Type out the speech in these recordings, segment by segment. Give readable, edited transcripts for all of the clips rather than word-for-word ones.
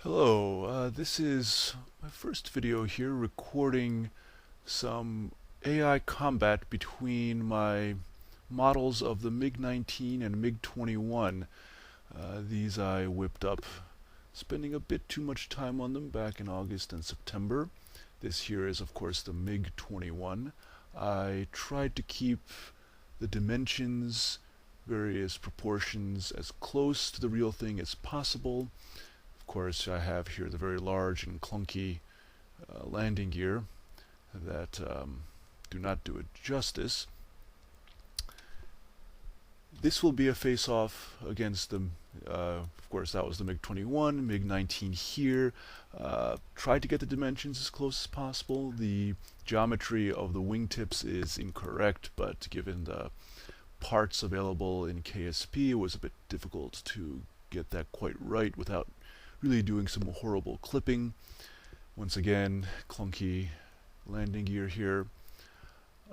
Hello, this is my first video here recording some AI combat between my models of the MiG-19 and MiG-21. These I whipped up, spending a bit too much time on them back in August and September. This here is of course the MiG-21. I tried to keep the dimensions, various proportions as close to the real thing as possible. Of course, I have here the very large and clunky landing gear that do not do it justice. This will be a face-off against the, of course, that was the MiG-21, MiG-19 here. Tried to get the dimensions as close as possible. The geometry of the wingtips is incorrect, but given the parts available in KSP, it was a bit difficult to get that quite right without really doing some horrible clipping. Once again, clunky landing gear here.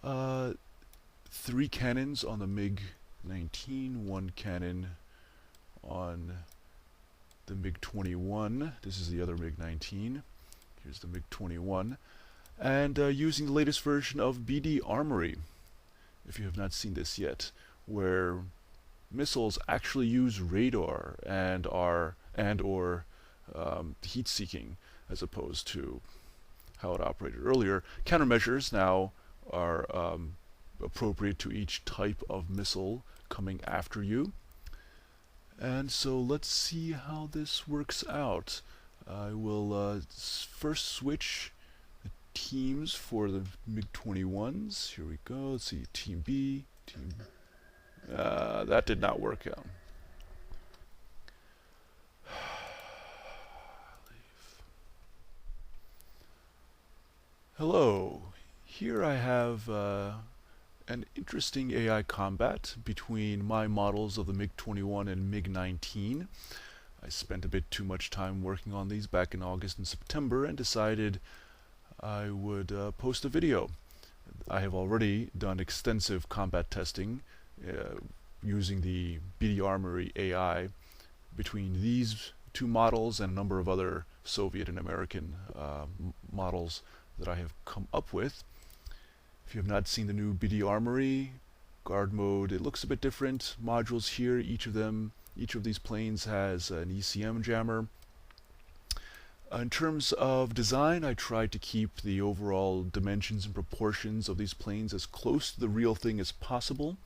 3 cannons on the MiG-19, 1 cannon on the MiG-21. This is the other MiG-19. Here's the MiG-21. And using the latest version of BD Armory, if you have not seen this yet, where missiles actually use radar and or heat-seeking as opposed to how it operated earlier. Countermeasures now are appropriate to each type of missile coming after you. And so let's see how this works out. I will first switch the teams for the MiG-21s. Here we go. Let's see, Team B. That did not work out. Hello, here I have an interesting AI combat between my models of the MiG-21 and MiG-19. I spent a bit too much time working on these back in August and September and decided I would post a video. I have already done extensive combat testing using the BD Armory AI between these two models and a number of other Soviet and American models that I have come up with. If you have not seen the new BD Armory guard mode, it looks a bit different. Modules here, each of these planes has an ECM jammer. In terms of design, I tried to keep the overall dimensions and proportions of these planes as close to the real thing as possible.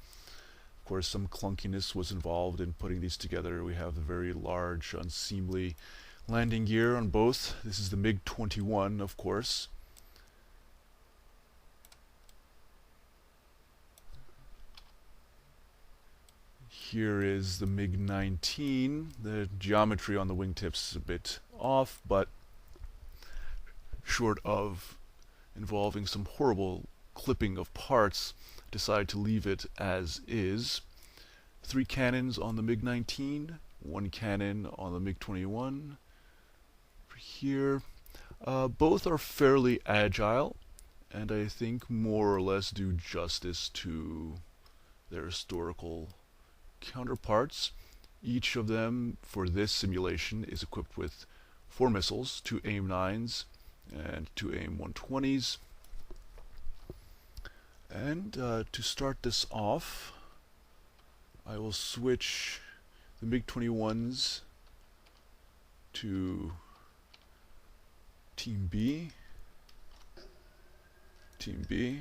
Of course, some clunkiness was involved in putting these together. We have the very large, unseemly landing gear on both. This is the MiG-21, of course. Here is the MiG-19. The geometry on the wingtips is a bit off, but short of involving some horrible clipping of parts, decided to leave it as is. 3 cannons on the MiG-19, 1 cannon on the MiG-21. Here, both are fairly agile, and I think more or less do justice to their historical counterparts. Each of them for this simulation is equipped with 4 missiles, 2 AIM-9s and 2 AIM-120s. And to start this off, I will switch the MiG-21s to Team B. Team B.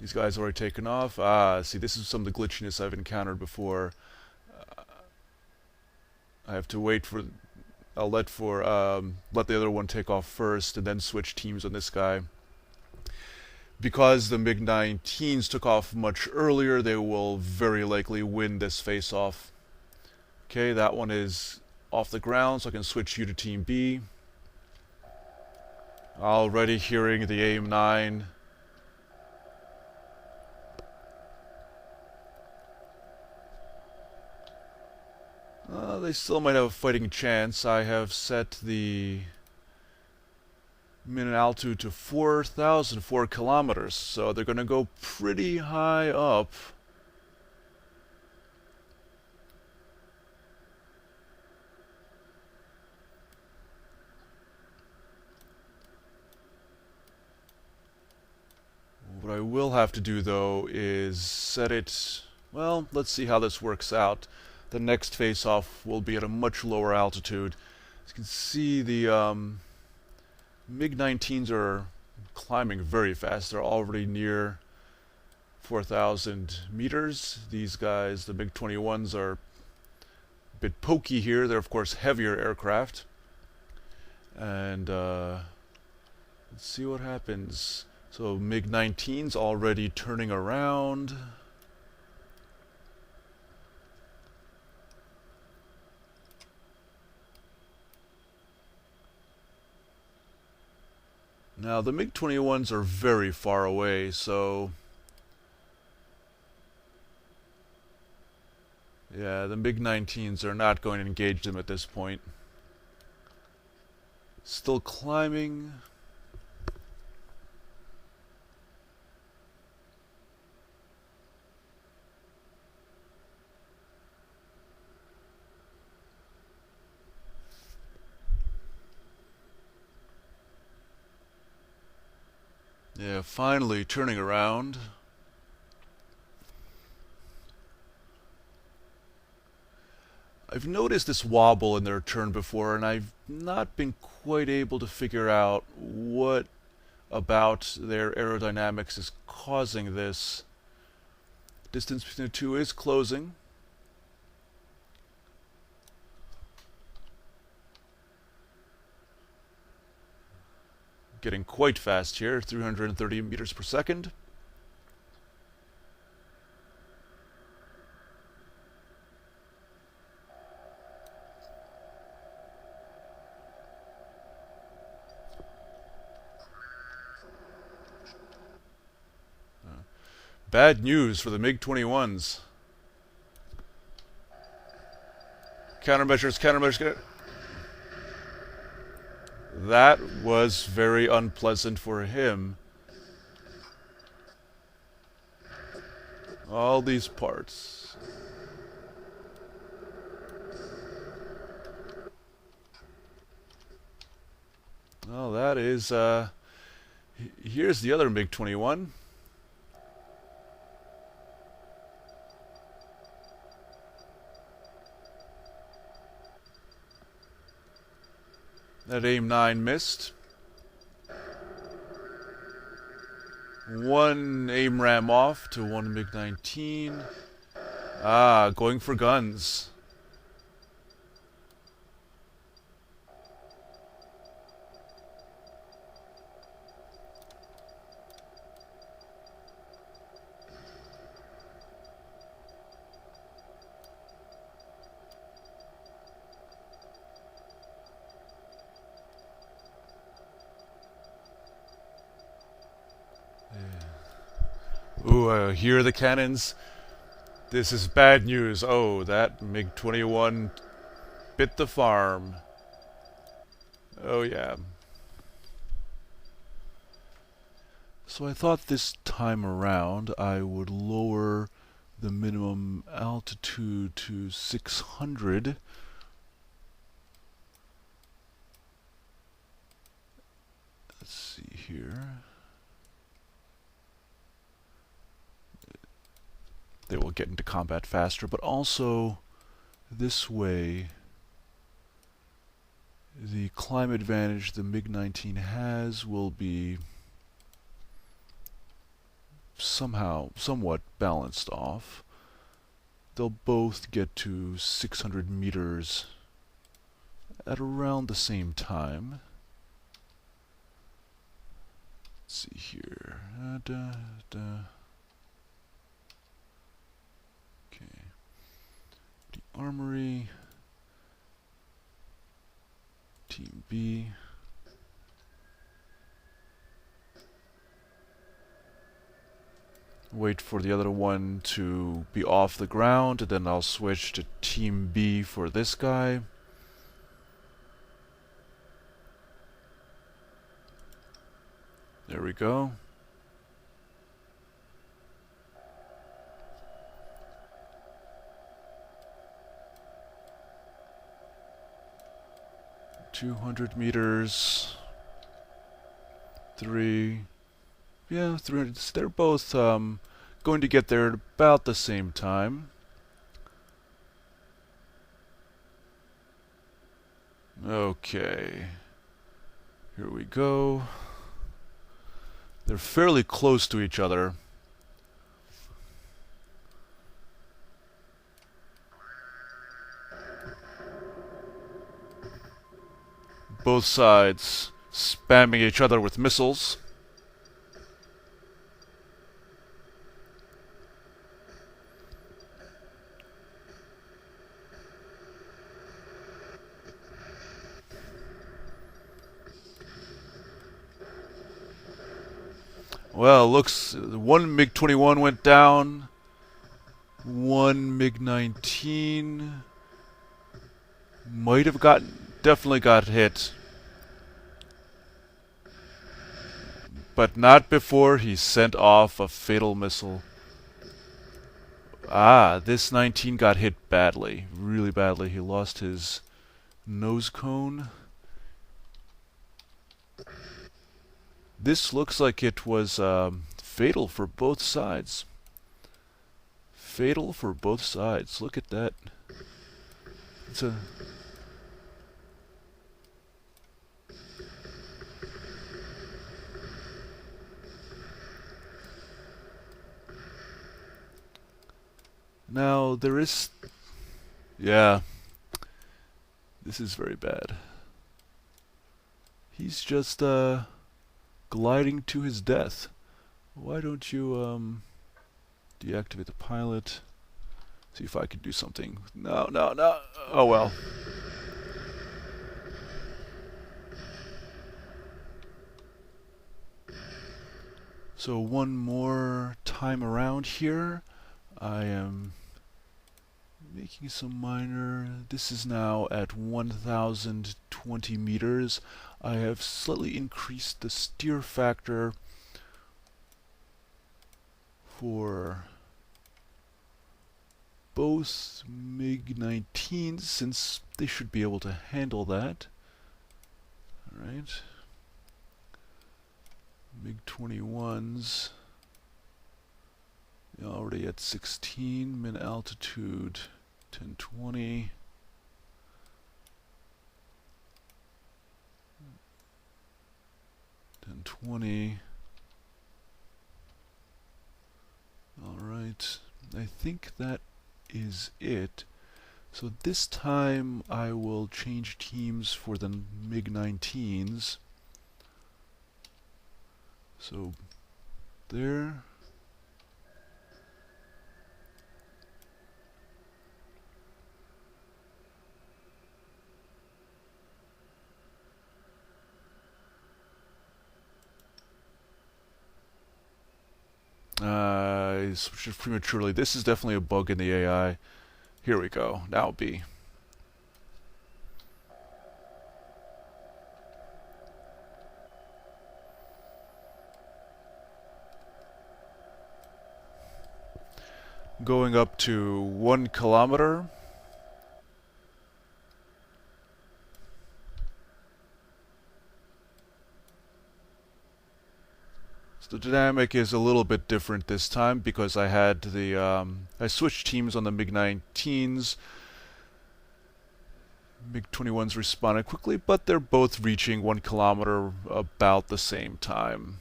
These guys already taken off. See, this is some of the glitchiness I've encountered before. I have to wait for... I'll let the other one take off first and then switch teams on this guy. Because the MiG-19s took off much earlier, they will very likely win this face-off. Okay, that one is off the ground, so I can switch you to Team B. Already hearing the AIM-9. They still might have a fighting chance. I have set the minimum altitude to 4,004 kilometers. So they're going to go pretty high up. What I will have to do, though, is set it... Well, let's see how this works out. The next face-off will be at a much lower altitude. As you can see, the MiG-19s are climbing very fast. They're already near 4,000 meters. These guys, the MiG-21s, are a bit pokey here. They're, of course, heavier aircraft. And let's see what happens. So MiG-19's already turning around. Now the MiG-21s are very far away, so yeah, the MiG-19s are not going to engage them at this point. Still climbing. Yeah, finally turning around. I've noticed this wobble in their turn before, and I've not been quite able to figure out what about their aerodynamics is causing this. Distance between the two is closing. Getting quite fast here, 330 meters per second. Bad news for the MiG-21s. Countermeasures, countermeasures. That was very unpleasant for him. All these parts. Well, that is, here's the other MiG-21. That AIM-9 missed. One AIM-RAM off to one MiG-19. Ah, going for guns. Ooh, hear the cannons. This is bad news. Oh, that MiG-21 bit the farm. Oh, yeah. So I thought this time around I would lower the minimum altitude to 600. Let's see here. They will get into combat faster, but also this way the climb advantage the MiG-19 has will be somewhat balanced off. They'll both get to 600 meters at around the same time. Let's see here. Okay. BD Armory. Team B. Wait for the other one to be off the ground, and then I'll switch to Team B for this guy. There we go. $200. 3. Yeah, 300. They're both going to get there at about the same time. Okay. Here we go. They're fairly close to each other. Both sides spamming each other with missiles. Well, looks one MiG-21 went down. One MiG-19 might have definitely got hit. But not before he sent off a fatal missile. Ah, this 19 got hit badly, really badly. He lost his nose cone. This looks like it was fatal for both sides. Fatal for both sides. Look at that. It's a... Now, there is... Yeah. This is very bad. He's just, gliding to his death. Why don't you, deactivate the pilot? See if I can do something. No, no, no. Oh, well. So one more time around here. I am making some minor. This is now at 1,020 meters. I have slightly increased the steer factor for both MiG-19s since they should be able to handle that. Alright. MiG-21s already at 16, min altitude 1020. Alright, I think that is it. So this time I will change teams for the MiG-19s. So there. I switched it prematurely. This is definitely a bug in the AI. Here we go. Now B. Going up to 1 kilometer. The dynamic is a little bit different this time because I had the I switched teams on the MiG-19s. MiG-21s responded quickly, but they're both reaching 1 kilometer about the same time.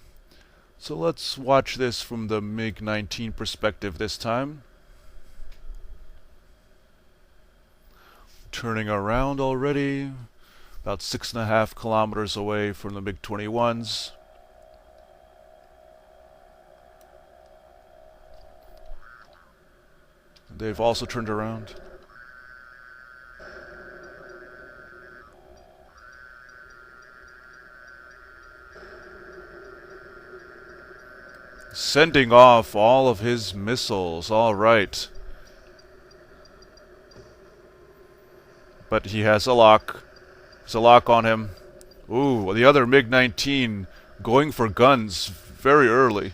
So let's watch this from the MiG-19 perspective this time. Turning around already, about 6.5 kilometers away from the MiG-21s. They've also turned around. Sending off all of his missiles. All right. But he has a lock. There's a lock on him. Ooh, the other MiG-19 going for guns very early.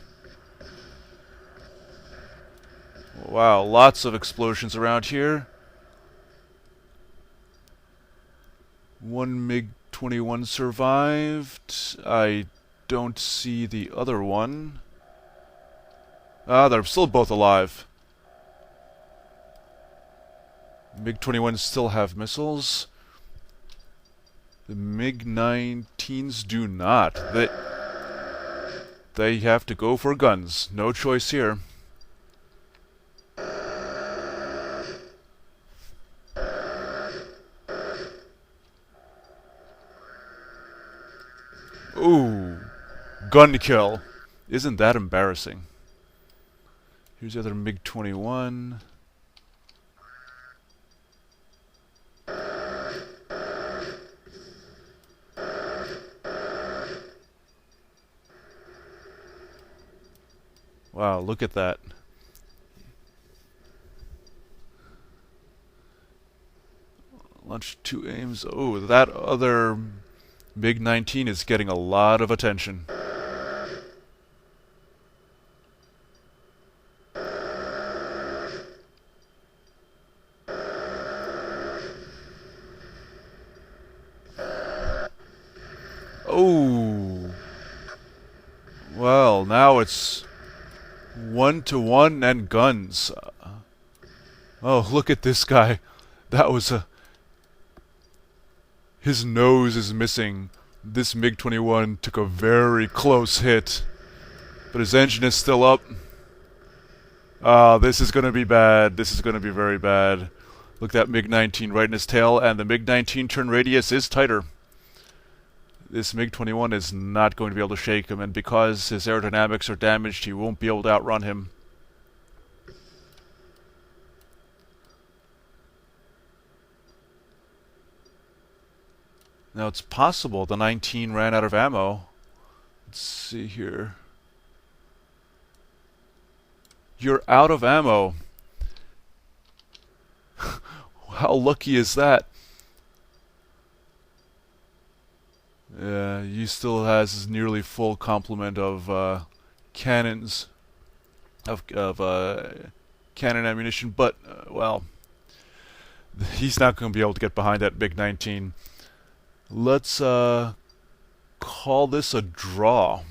Wow, lots of explosions around here. One MiG-21 survived. I don't see the other one. Ah, they're still both alive. MiG-21s still have missiles. The MiG-19s do not. They have to go for guns. No choice here. Ooh, gun kill. Isn't that embarrassing? Here's the other MiG-21. Wow, look at that. Launch 2 aims. Oh, that other MiG-19 is getting a lot of attention. Oh. Well, now it's 1-to-1 and guns. Oh, look at this guy. That was a... His nose is missing. This MiG-21 took a very close hit. But his engine is still up. This is going to be bad. This is going to be very bad. Look at that MiG-19 right in his tail, and the MiG-19 turn radius is tighter. This MiG-21 is not going to be able to shake him, and because his aerodynamics are damaged, he won't be able to outrun him. Now it's possible the 19 ran out of ammo. Let's see here. You're out of ammo. How lucky is that? He still has his nearly full complement of cannons, of cannon ammunition, but well, he's not going to be able to get behind that MiG-19. Let's call this a draw.